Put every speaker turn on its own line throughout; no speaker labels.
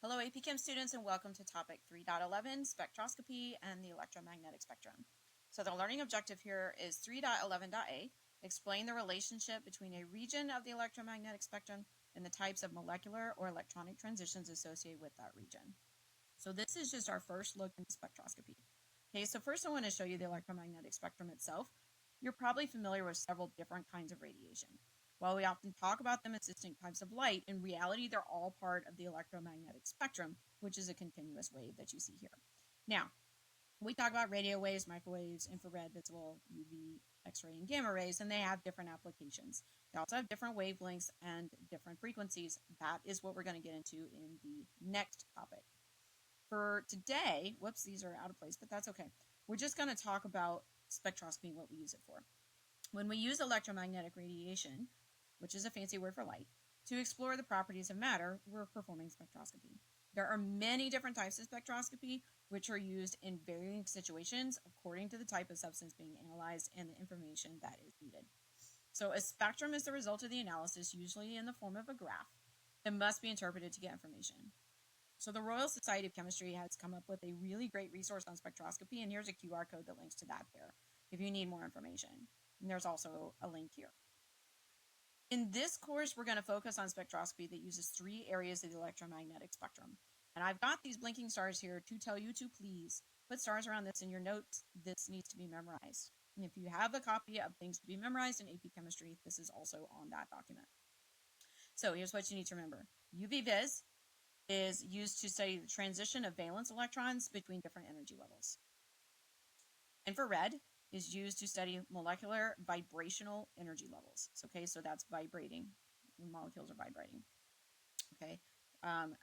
Hello AP Chem students and welcome to topic 3.11, spectroscopy and the electromagnetic spectrum. So the learning objective here is 3.11.a, explain the relationship between a region of the electromagnetic spectrum and the types of molecular or electronic transitions associated with that region. So this is just our first look into spectroscopy. Okay, so first I want to show you the electromagnetic spectrum itself. You're probably familiar with several different kinds of radiation. While we often talk about them as distinct types of light, in reality, they're all part of the electromagnetic spectrum, which is a continuous wave that you see here. Now, we talk about radio waves, microwaves, infrared, visible, UV, X-ray, and gamma rays, and they have different applications. They also have different wavelengths and different frequencies. That is what we're going to get into in the next topic. For today, whoops, these are out of place, but that's okay. We're just going to talk about spectroscopy and what we use it for. When we use electromagnetic radiation, which is a fancy word for light, to explore the properties of matter, we're performing spectroscopy. There are many different types of spectroscopy, which are used in varying situations according to the type of substance being analyzed and the information that is needed. So a spectrum is the result of the analysis, usually in the form of a graph, that must be interpreted to get information. So the Royal Society of Chemistry has come up with a really great resource on spectroscopy, and here's a QR code that links to that there if you need more information. And there's also a link here. In this course, we're going to focus on spectroscopy that uses three areas of the electromagnetic spectrum. And I've got these blinking stars here to tell you to please put stars around this in your notes. This needs to be memorized. And if you have a copy of Things to be Memorized in AP Chemistry, this is also on that document. So here's what you need to remember. UV-Vis is used to study the transition of valence electrons between different energy levels. Infrared is used to study molecular vibrational energy levels. Okay, so that's vibrating. The molecules are vibrating. Okay,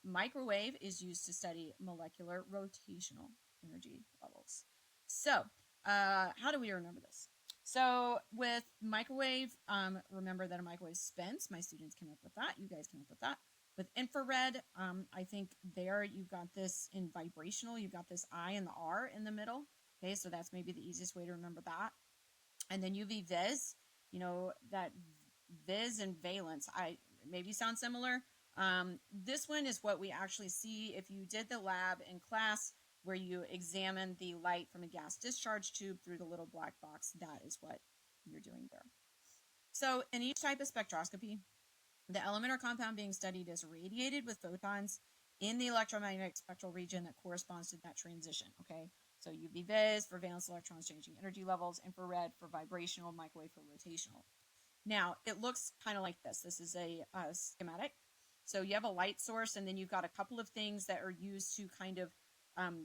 microwave is used to study molecular rotational energy levels. So, how do we remember this? So, with microwave, remember that a microwave spins. My students came up with that. You guys came up with that. With infrared, I think there you've got this in vibrational. You've got this I and the R in the middle. Okay, so that's maybe the easiest way to remember that. And then UV-Vis, you know, that vis and valence, maybe sound similar. This one is what we actually see if you did the lab in class where you examine the light from a gas discharge tube through the little black box. That is what you're doing there. So in each type of spectroscopy, the element or compound being studied is radiated with photons in the electromagnetic spectral region that corresponds to that transition, okay? So UV-Vis for valence electrons changing energy levels, infrared for vibrational, microwave for rotational. Now, it looks kind of like this. This is a schematic. So you have a light source, and then you've got a couple of things that are used to kind of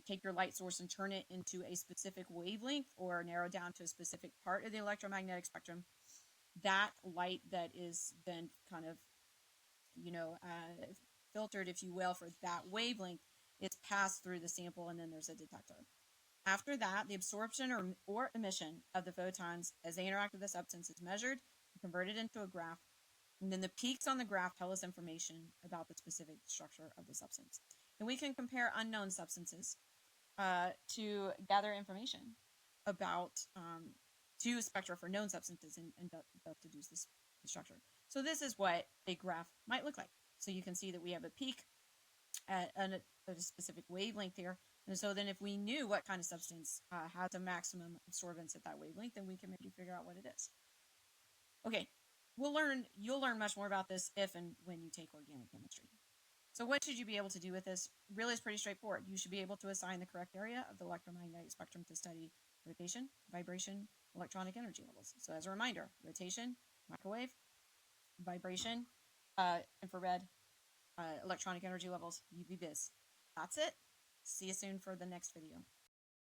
take your light source and turn it into a specific wavelength or narrow down to a specific part of the electromagnetic spectrum. That light that is then kind of, filtered, if you will, for that wavelength, it's passed through the sample, and then there's a detector. After that, the absorption or emission of the photons as they interact with the substance is measured and converted into a graph. And then the peaks on the graph tell us information about the specific structure of the substance. And we can compare unknown substances to gather information about two spectra for known substances and thus deduce the structure. So this is what a graph might look like. So you can see that we have a peak at a specific wavelength here. And so then if we knew what kind of substance has a maximum absorbance at that wavelength, then we can maybe figure out what it is. Okay, you'll learn much more about this if and when you take organic chemistry. So what should you be able to do with this? Really, it's pretty straightforward. You should be able to assign the correct area of the electromagnetic spectrum to study rotation, vibration, electronic energy levels. So as a reminder, rotation, microwave, vibration, infrared, electronic energy levels, UV-Vis. That's it. See you soon for the next video.